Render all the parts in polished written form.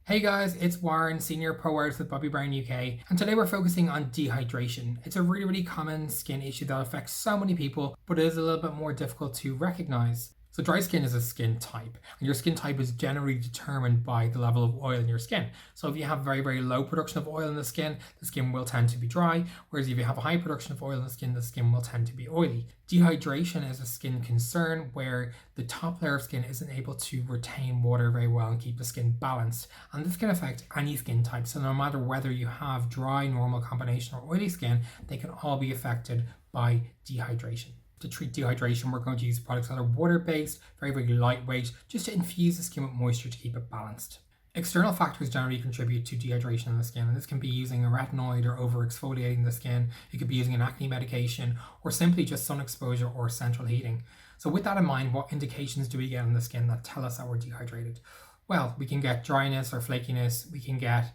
Hey guys, it's Warren, Senior Pro Artist with Bobbi UK, and today we're focusing on dehydration. It's a really common skin issue that affects so many people, but it is a little bit more difficult to recognize. So dry skin is a skin type, and your skin type is generally determined by the level of oil in your skin. So if you have very low production of oil in the skin will tend to be dry, whereas if you have a high production of oil in the skin will tend to be oily. Dehydration is a skin concern where the top layer of skin isn't able to retain water very well and keep the skin balanced. And this can affect any skin type. So no matter whether you have dry, normal, combination, or oily skin, they can all be affected by dehydration. To treat dehydration, we're going to use products that are water-based, very lightweight, just to infuse the skin with moisture to keep it balanced. External factors generally contribute to dehydration in the skin, and this can be using a retinoid or over-exfoliating the skin. It could be using an acne medication, or simply just sun exposure or central heating. So with that in mind, what indications do we get in the skin that tell us that we're dehydrated? Well, we can get dryness or flakiness, we can get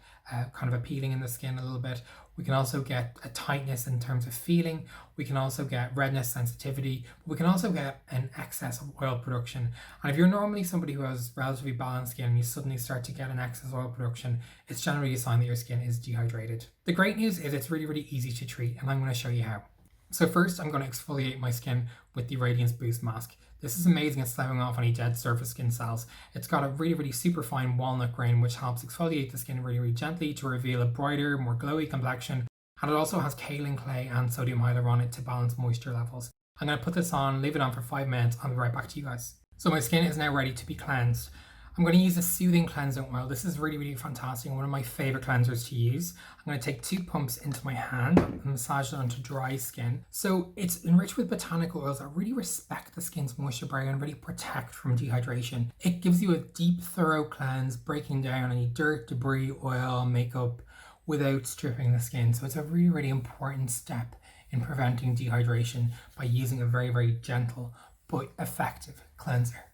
kind of a peeling in the skin a little bit, we can also get a tightness in terms of feeling, we can also get redness, sensitivity, we can also get an excess of oil production. And if you're normally somebody who has relatively balanced skin and you suddenly start to get an excess oil production, it's generally a sign that your skin is dehydrated. The great news is it's really easy to treat, and I'm going to show you how. So first, I'm going to exfoliate my skin with the Radiance Boost Mask. This is amazing at sloughing off any dead surface skin cells. It's got a really super fine walnut grain which helps exfoliate the skin really gently to reveal a brighter, more glowy complexion. And it also has kaolin clay and sodium hyaluronate to balance moisture levels. I'm going to put this on, leave it on for 5 minutes, and I'll be right back to you guys. So my skin is now ready to be cleansed. I'm going to use a soothing cleansing oil. This is really fantastic and one of my favorite cleansers to use. I'm going to take 2 pumps into my hand and massage it onto dry skin. So it's enriched with botanical oils that really respect the skin's moisture barrier and really protect from dehydration. It gives you a deep, thorough cleanse, breaking down any dirt, debris, oil, makeup without stripping the skin. So it's a really important step in preventing dehydration by using a very gentle but effective cleanser.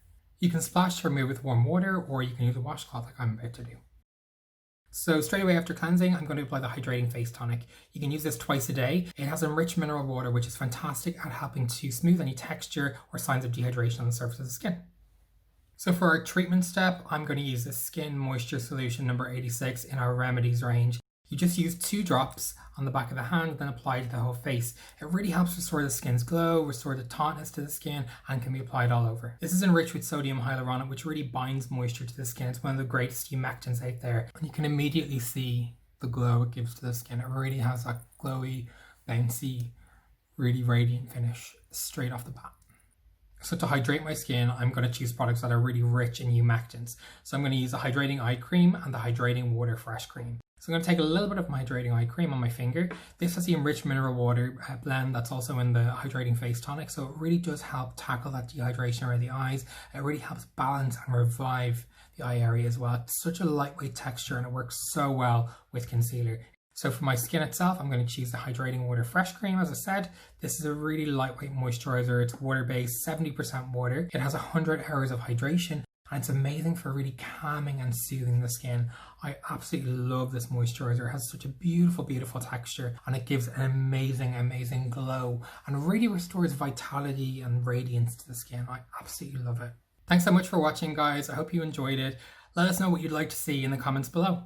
You can splash to remove with warm water, or you can use a washcloth like I'm about to do. So straight away after cleansing, I'm going to apply the Hydrating Face Tonic. You can use this twice a day. It has enriched mineral water, which is fantastic at helping to smooth any texture or signs of dehydration on the surface of the skin. So for our treatment step, I'm going to use the Skin Moisture Solution number 86 in our Remedies range. You just use 2 drops on the back of the hand, then apply to the whole face. It really helps restore the skin's glow, restore the tautness to the skin, and can be applied all over. This is enriched with sodium hyaluronate, which really binds moisture to the skin. It's one of the greatest humectants out there. And you can immediately see the glow it gives to the skin. It really has that glowy, bouncy, really radiant finish straight off the bat. So to hydrate my skin, I'm going to choose products that are really rich in humectants. So I'm going to use the Hydrating Eye Cream and the Hydrating Water Fresh Cream. So I'm going to take a little bit of my Hydrating Eye Cream on my finger. This has the enriched mineral water blend that's also in the Hydrating Face Tonic. So it really does help tackle that dehydration around the eyes. It really helps balance and revive the eye area as well. It's such a lightweight texture and it works so well with concealer. So for my skin itself, I'm going to choose the Hydrating Water Fresh Cream. As I said, this is a really lightweight moisturizer. It's water-based, 70% water. It has 100 hours of hydration, and it's amazing for really calming and soothing the skin. I absolutely love this moisturizer. It has such a beautiful texture, and it gives an amazing glow and really restores vitality and radiance to the skin. I absolutely love it. Thanks so much for watching, guys. I hope you enjoyed it. Let us know what you'd like to see in the comments below.